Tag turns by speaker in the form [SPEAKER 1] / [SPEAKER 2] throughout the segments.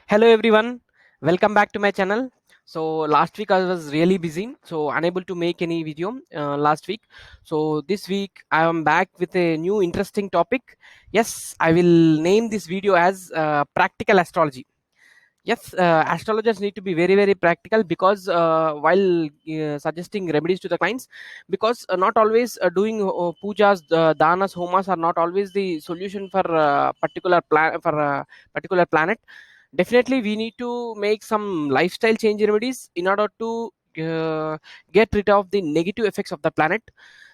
[SPEAKER 1] Hello everyone, welcome back to my channel. So last week I was really busy, so unable to make any video last week. So this week I am back with a new interesting topic. Yes, I will name this video as practical astrology. Yes, astrologers need to be very practical because while suggesting remedies to the clients, because not always doing pujas, danas, homas are not always the solution for particular planet. Definitely we need to make some lifestyle change remedies in order to get rid of the negative effects of the planet.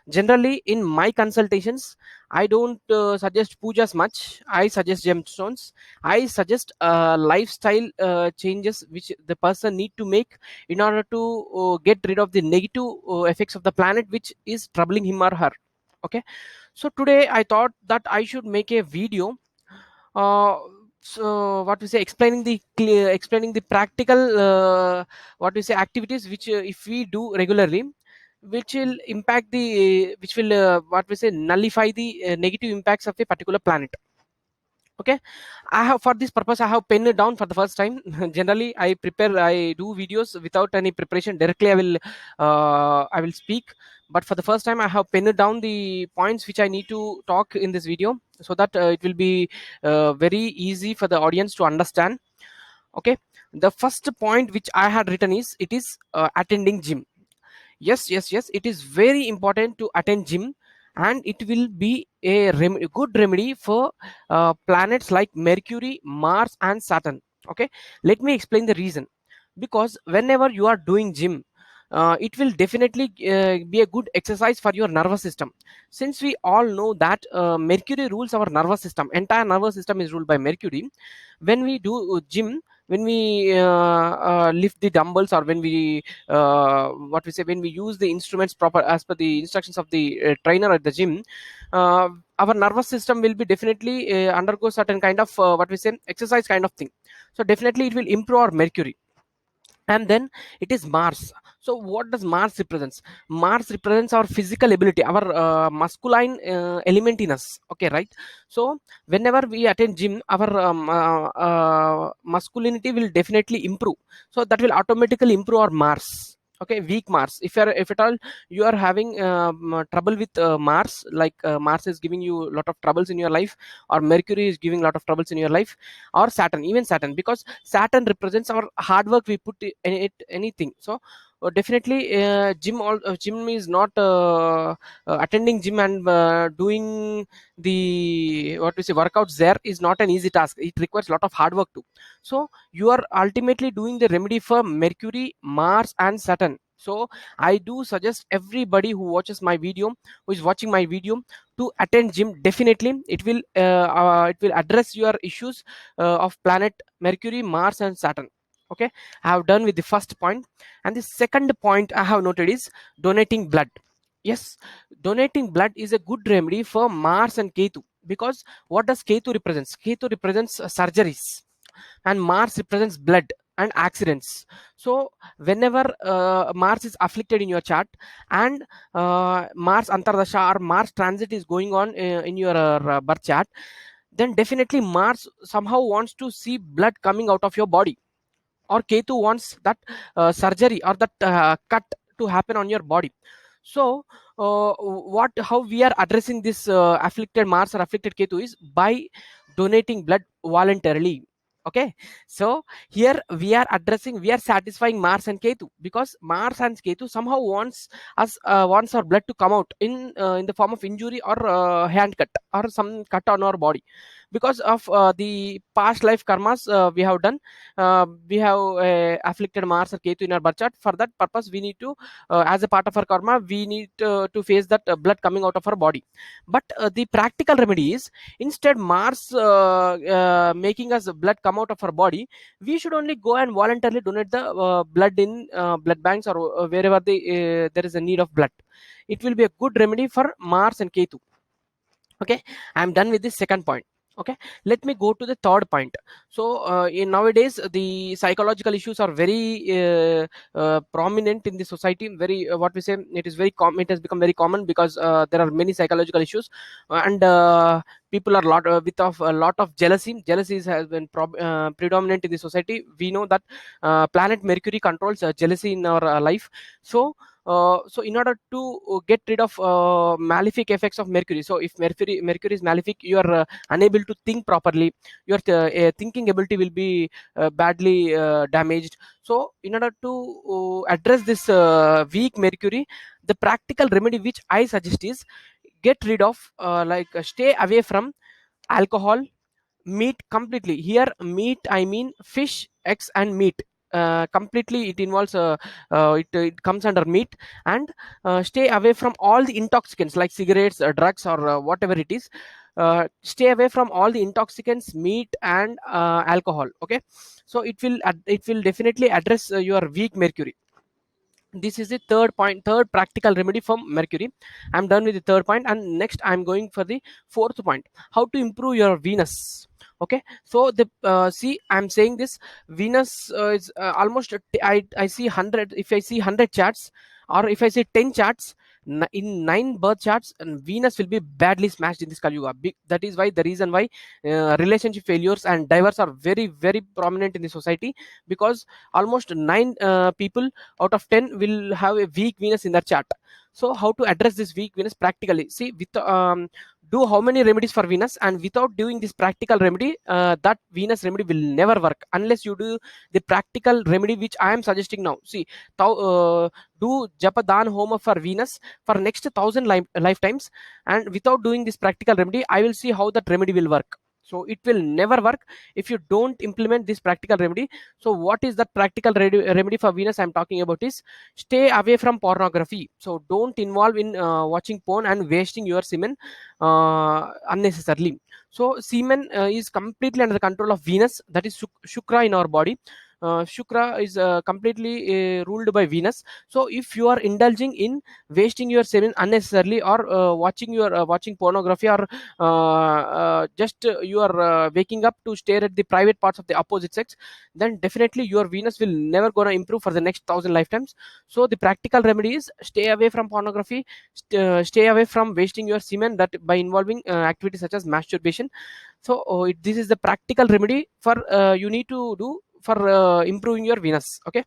[SPEAKER 1] Generally in my consultations I don't suggest pujas much. I suggest gemstones. I suggest lifestyle changes which the person need to make in order to get rid of the negative effects of the planet which is troubling him or her. Okay, so today I thought that I should make a video, uh, so what we say, explaining the practical what we say activities which if we do regularly, which will impact the which will what we say nullify the negative impacts of a particular planet. Okay, I have, for this purpose I have penned it down for the first time. Generally I do videos without any preparation, directly I will speak. But for the first time I have penned down the points which I need to talk in this video, so that it will be very easy for the audience to understand. Okay, the first point which I had written is it is attending gym. Yes, it is very important to attend gym, and it will be a good remedy for planets like Mercury, Mars and Saturn. Okay, let me explain the reason. Because whenever you are doing gym, it will definitely be a good exercise for your nervous system. Since we all know that Mercury rules our nervous system, entire nervous system is ruled by Mercury. When we do gym, when we lift the dumbbells, or when we what we say, when we use the instruments proper as per the instructions of the trainer at the gym, uh, our nervous system will be definitely undergo certain kind of what we say exercise kind of thing. So definitely it will improve our Mercury. And then it is Mars. So what does Mars represents? Mars represents our physical ability, our masculine element in us. Okay, right? So whenever we attend gym, our masculinity will definitely improve. So that will automatically improve our Mars. Okay, weak Mars, if at all you are having trouble with Mars, like Mars is giving you a lot of troubles in your life, or Mercury is giving a lot of troubles in your life, or Saturn, even Saturn, because Saturn represents our hard work we put in it, anything. So definitely gym is not attending gym and doing the what we say workouts there is not an easy task. It requires a lot of hard work too. So you are ultimately doing the remedy for Mercury, Mars and Saturn. So I do suggest everybody who watches my video, who is watching my video, to attend gym. Definitely it will address your issues of planet Mercury, Mars and Saturn. Okay, I have done with the first point. And the second point I have noted is donating blood. Yes, donating blood is a good remedy for Mars and Ketu. Because what does Ketu represents? Ketu represents surgeries, and Mars represents blood and accidents. So whenever Mars is afflicted in your chart, and Mars antardasha or Mars transit is going on in your birth chart, then definitely Mars somehow wants to see blood coming out of your body, or Ketu wants that surgery or that cut to happen on your body. So what how we are addressing this afflicted Mars or afflicted Ketu is by donating blood voluntarily. Okay, so here we are satisfying Mars and Ketu, because Mars and Ketu somehow wants our blood to come out in the form of injury, or hand cut, or some cut on our body, because of the past life karmas we have done. We have afflicted Mars or Ketu in our birth chart. For that purpose, we need to, as a part of our karma, we need to face that blood coming out of our body. But the practical remedy is, instead Mars making us blood come out of our body, we should only go and voluntarily donate the blood in blood banks, or wherever there is a need of blood. It will be a good remedy for Mars and Ketu. Okay, I am done with this second point. Okay, let me go to the third point. So in nowadays the psychological issues are very prominent in the society, very what we say, it is very it has become very common because there are many psychological issues, and people are lot with of a lot of jealousies has been predominant in the society. We know that planet Mercury controls jealousy in our life. So so in order to get rid of malefic effects of Mercury, so if Mercury is malefic, you are unable to think properly, your thinking ability will be badly damaged. So in order to address this weak Mercury, the practical remedy which I suggest is get rid of stay away from alcohol, meat completely. Here meat I mean fish, eggs and meat. Completely it involves it comes under meat. And stay away from all the intoxicants like cigarettes, drugs, or whatever it is. Stay away from all the intoxicants, meat and alcohol. Okay, so it will definitely address your weak Mercury. This is the third point, third practical remedy for Mercury. I'm done with the third point, and next I'm going for the fourth point: how to improve your Venus. Okay, so the see, I'm saying this Venus is almost I see 100. If I see 100 charts, or if I see 10 charts, in 9 birth charts, and Venus will be badly smashed in this Kali Yuga. That is why the reason why relationship failures and divorce are very very prominent in the society, because almost 9 people out of 10 will have a weak Venus in their chart. So how to address this weak Venus practically? See, with do how many remedies for Venus, and without doing this practical remedy, that Venus remedy will never work unless you do the practical remedy which I am suggesting now. See, do japa dan homa for Venus for next 1,000 lifetimes, and without doing this practical remedy, I will see how that remedy will work. So it will never work if you don't implement this practical remedy. So what is that practical remedy for Venus I'm talking about is stay away from pornography. So don't involve in watching porn and wasting your semen unnecessarily. So semen is completely under the control of Venus, that is Shukra in our body. Shukra is completely ruled by Venus. So if you are indulging in wasting your semen unnecessarily, or watching pornography, or just you are waking up to stare at the private parts of the opposite sex, then definitely your Venus will never gonna improve for the next 1,000 lifetimes. So the practical remedy is stay away from pornography, stay away from wasting your semen that by involving activities such as masturbation. So this is the practical remedy for you need to do for improving your Venus. Okay,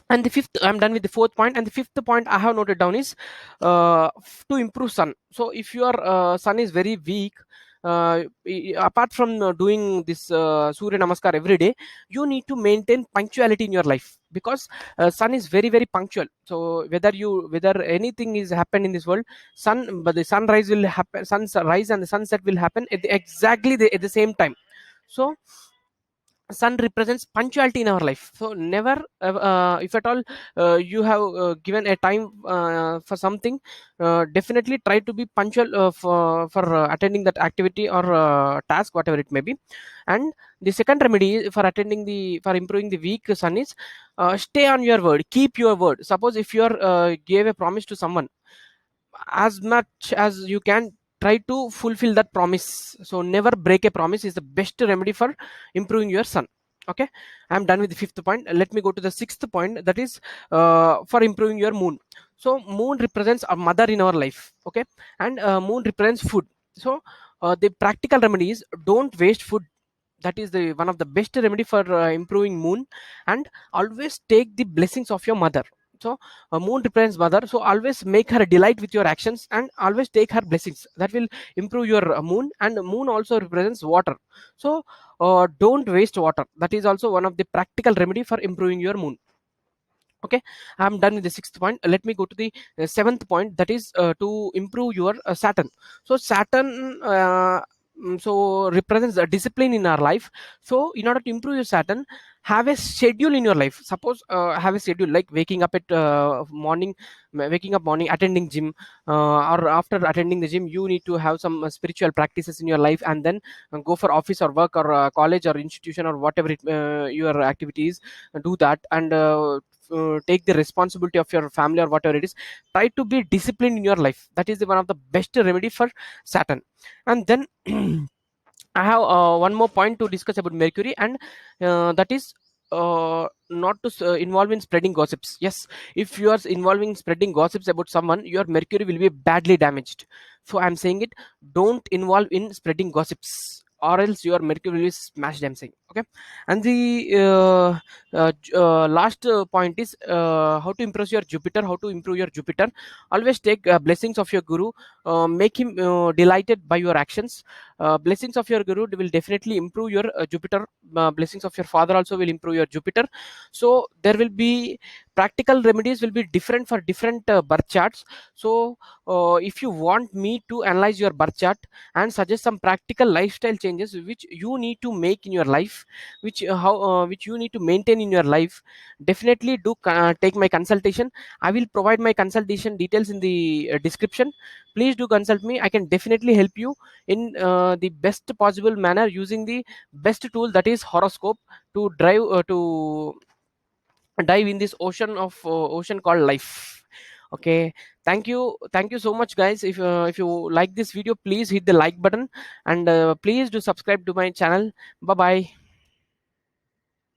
[SPEAKER 1] and the fifth, I'm done with the fourth point, and the fifth point I have noted down is to improve sun. So if your sun is very weak, apart from doing this Surya Namaskar every day, you need to maintain punctuality in your life, because sun is very very punctual. So whether anything is happen in this world, but the sunrise will happen, sunrise and the sunset will happen at at the same time. So sun represents punctuality in our life. So never if at all you have given a time for something, definitely try to be punctual for attending that activity or task, whatever it may be. And the second remedy for improving the weak sun is stay on your word, keep your word. Suppose if you are gave a promise to someone, as much as you can, try to fulfill that promise. So never break a promise is the best remedy for improving your sun. Okay, I'm done with the fifth point. Let me go to the sixth point, that is for improving your moon. So moon represents a mother in our life. Okay, and moon represents food. So the practical remedy is don't waste food. That is the one of the best remedy for improving moon. And always take the blessings of your mother. So moon represents mother, so always make her delight with your actions, and always take her blessings. That will improve your moon. And moon also represents water. So don't waste water. That is also one of the practical remedy for improving your moon. Okay, I'm done with the sixth point. Let me go to the seventh point, that is to improve your Saturn. So Saturn so represents a discipline in our life. So in order to improve your Saturn, have a schedule in your life. Suppose have a schedule like waking up at morning, attending gym, or after attending the gym you need to have some spiritual practices in your life, and then go for office or work or college or institution or whatever your activities. Do that, and take the responsibility of your family or whatever it is. Try to be disciplined in your life. That is one of the best remedy for Saturn. And then I have one more point to discuss about Mercury, and that is not to involve in spreading gossips. Yes, if you are involving in spreading gossips about someone, your Mercury will be badly damaged. So I'm saying it: don't involve in spreading gossips, or else your Mercury will be smashed. I'm saying, okay. And the last point is how to impress your Jupiter, how to improve your Jupiter. Always take blessings of your Guru. Make him delighted by your actions. Blessings of your Guru will definitely improve your Jupiter. Blessings of your father also will improve your Jupiter. So there will be practical remedies will be different for different birth charts. So if you want me to analyze your birth chart and suggest some practical lifestyle changes which you need to make in your life, which you need to maintain in your life, definitely do take my consultation. I will provide my consultation details in the description. Please do consult me. I can definitely help you in the best possible manner using the best tool, that is horoscope, to dive in this ocean called life. Okay, thank you so much, guys. If you like this video, please hit the like button, and please do subscribe to my channel. Bye bye.